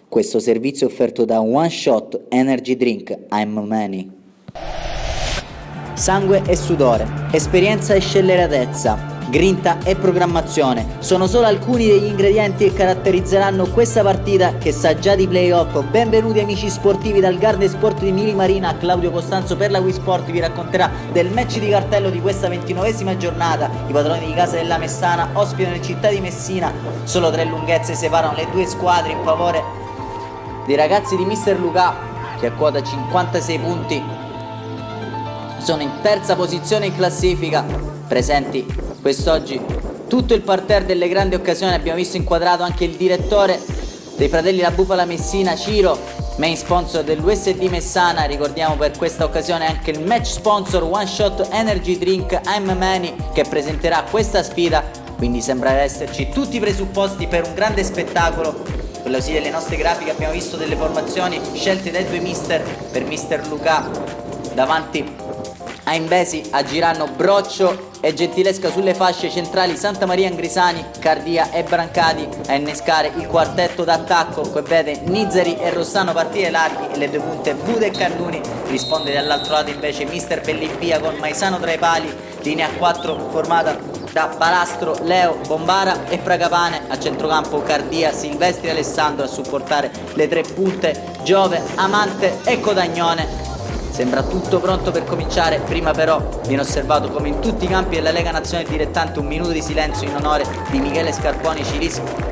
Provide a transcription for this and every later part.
Questo servizio è offerto da One Shot Energy Drink I'm Many. Sangue e sudore, esperienza e scelleratezza, grinta e programmazione sono solo alcuni degli ingredienti che caratterizzeranno questa partita che sa già di playoff. Benvenuti amici sportivi dal Garden Sport di Mili Marina. Claudio Costanzo per la Wii Sport vi racconterà del match di cartello di questa 29esima giornata. I padroni di casa della Messana ospitano il Città di Messina. Solo 3 lunghezze separano le due squadre in favore dei ragazzi di Mister Luca, che a quota 56 punti sono in terza posizione in classifica. Presenti quest'oggi tutto il parterre delle grandi occasioni. Abbiamo visto inquadrato anche il direttore dei fratelli La Bufala Messina, Ciro, main sponsor dell'USD Messana. Ricordiamo per questa occasione anche il match sponsor One Shot Energy Drink I'm Many, che presenterà questa sfida, quindi sembra esserci tutti i presupposti per un grande spettacolo. Quello sì, delle nostre grafiche abbiamo visto delle formazioni scelte dai due mister. Per Mister Luca davanti a Imbesi aggiranno Broccio e Gentilesca sulle fasce centrali, Santa Maria Angrisani, Cardia e Brancati a innescare il quartetto d'attacco, che vede Nizzeri e Rossano partire larghi, e le due punte Buda e Cannuni. Risponde dall'altro lato invece Mister Pellippia con Maisano tra i pali, linea 4 formata da Balastro, Leo, Bombara e Fragapane. A centrocampo Cardia, Silvestri e Alessandro a supportare le tre punte Giove, Amante e Codagnone. Sembra tutto pronto per cominciare, prima però viene osservato come in tutti i campi della Lega Nazionale Dilettante un minuto di silenzio in onore di Michele Scarponi,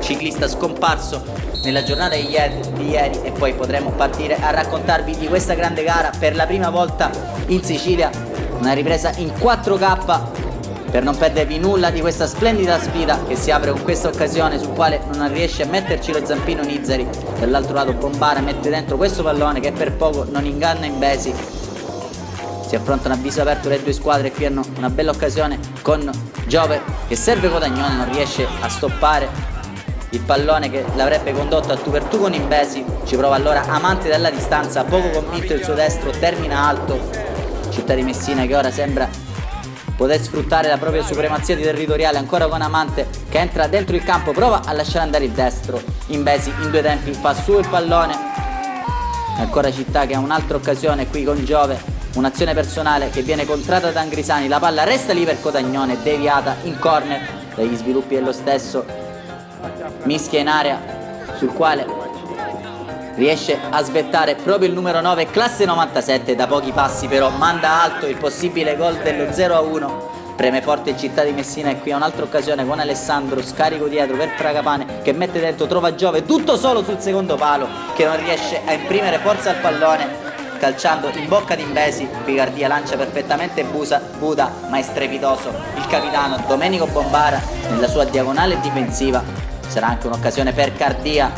ciclista scomparso nella giornata di ieri, e poi potremo partire a raccontarvi di questa grande gara per la prima volta in Sicilia, una ripresa in 4K per non perdervi nulla di questa splendida sfida che si apre con questa occasione, sul quale non riesce a metterci lo zampino Nizzeri. Dall'altro lato Bombara mette dentro questo pallone che per poco non inganna Imbesi. Si affrontano a viso aperto le due squadre, qui hanno una bella occasione con Giove che serve Codagnone, non riesce a stoppare il pallone che l'avrebbe condotto a tu per tu con Imbesi. Ci prova allora Amante dalla distanza, poco convinto il suo destro, termina alto. Città di Messina che ora sembra poter sfruttare la propria supremazia territoriale, ancora con Amante che entra dentro il campo, prova a lasciare andare il destro. Imbesi in due tempi fa su il pallone. Ancora Città che ha un'altra occasione qui con Giove, un'azione personale che viene contratta da Angrisani, la palla resta lì per Codagnone, deviata in corner dagli sviluppi dello stesso mischia in area, sul quale riesce a svettare proprio il numero 9, classe 97, da pochi passi però manda alto il possibile gol dello 0-1. Preme forte il Città di Messina e qui ha un'altra occasione con Alessandro, scarico dietro per Fragapane che mette dentro, trova Giove tutto solo sul secondo palo, che non riesce a imprimere forza al pallone, calciando in bocca di Imbesi. Picardia lancia perfettamente Buda, ma è strepitoso il capitano Domenico Bombara nella sua diagonale difensiva. Sarà anche un'occasione per Cardia,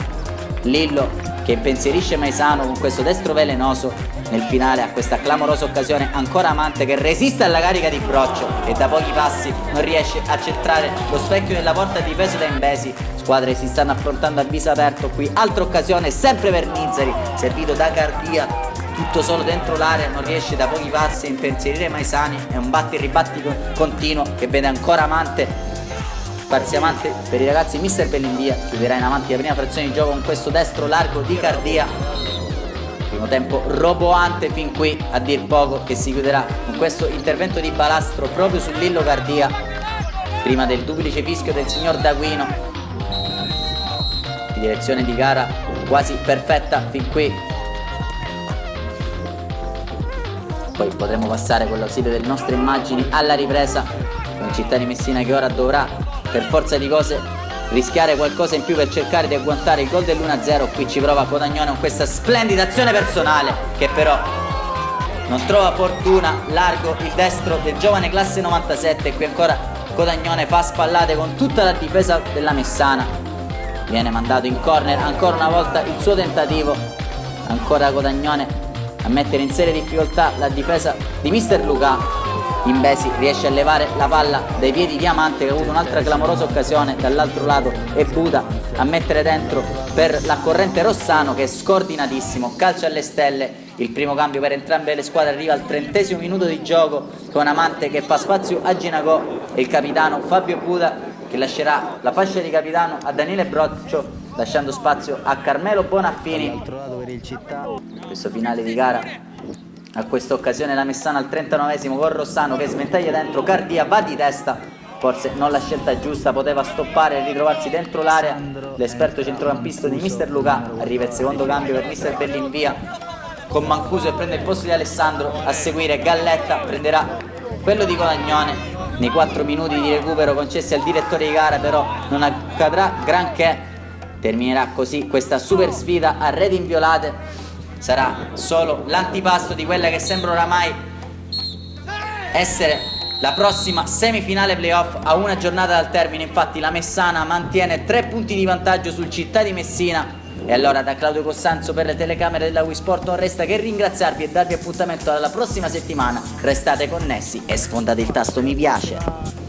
Lillo che impensierisce Maisano con questo destro velenoso. Nel finale a questa clamorosa occasione ancora Amante che resiste alla carica di Broccio e da pochi passi non riesce a centrare lo specchio della porta difesa da Imbesi. Squadre si stanno affrontando a viso aperto qui, altra occasione sempre per Nizzeri, servito da Cardia, tutto solo dentro l'area, non riesce da pochi passi a impensierire Maisani. È un batti e ribatti continuo che vede ancora Amante parzialmente per i ragazzi. Mister Bellindia chiuderà in avanti la prima frazione di gioco con questo destro largo di Cardia. Primo tempo roboante fin qui, a dir poco, che si chiuderà con questo intervento di Balastro proprio su Lillo Cardia, prima del duplice fischio del signor D'Aquino. Direzione di gara quasi perfetta fin qui. Poi potremo passare con l'ausilio delle nostre immagini alla ripresa, con Città di Messina che ora dovrà per forza di cose rischiare qualcosa in più per cercare di agguantare il gol dell'1-0. Qui ci prova Codagnone con questa splendida azione personale che però non trova fortuna, largo il destro del giovane classe 97. Qui ancora Codagnone fa spallate con tutta la difesa della Messana, viene mandato in corner ancora una volta il suo tentativo, ancora Codagnone a mettere in seria difficoltà la difesa di Mister Luca. Imbesi riesce a levare la palla dai piedi di Amante che ha avuto un'altra clamorosa occasione dall'altro lato, e Buda a mettere dentro per la corrente Rossano che è scordinatissimo, calcia alle stelle. Il primo cambio per entrambe le squadre arriva al 30° minuto di gioco con Amante che fa spazio a Ginagò e il capitano Fabio Buda che lascerà la fascia di capitano a Daniele Broccio lasciando spazio a Carmelo Bonaffini. Dall'altro lato per il Città. Questo finale di gara, a questa occasione la Messana al 39esimo con Rossano che sventaglia dentro, Cardia va di testa, forse non la scelta giusta, poteva stoppare e ritrovarsi dentro l'area l'esperto centrocampista di Mister Luca. Arriva il secondo cambio per Mister Bellinvia con Mancuso e prende il posto di Alessandro. A seguire Galletta prenderà quello di Codagnone. Nei 4 minuti di recupero concessi al direttore di gara però non accadrà granché. Terminerà così questa super sfida a reti inviolate. Sarà solo l'antipasto di quella che sembra oramai essere la prossima semifinale playoff a una giornata dal termine. Infatti la Messana mantiene 3 punti di vantaggio sul Città di Messina. E allora da Claudio Costanzo per le telecamere della Wii Sport non resta che ringraziarvi e darvi appuntamento alla prossima settimana. Restate connessi e sfondate il tasto mi piace.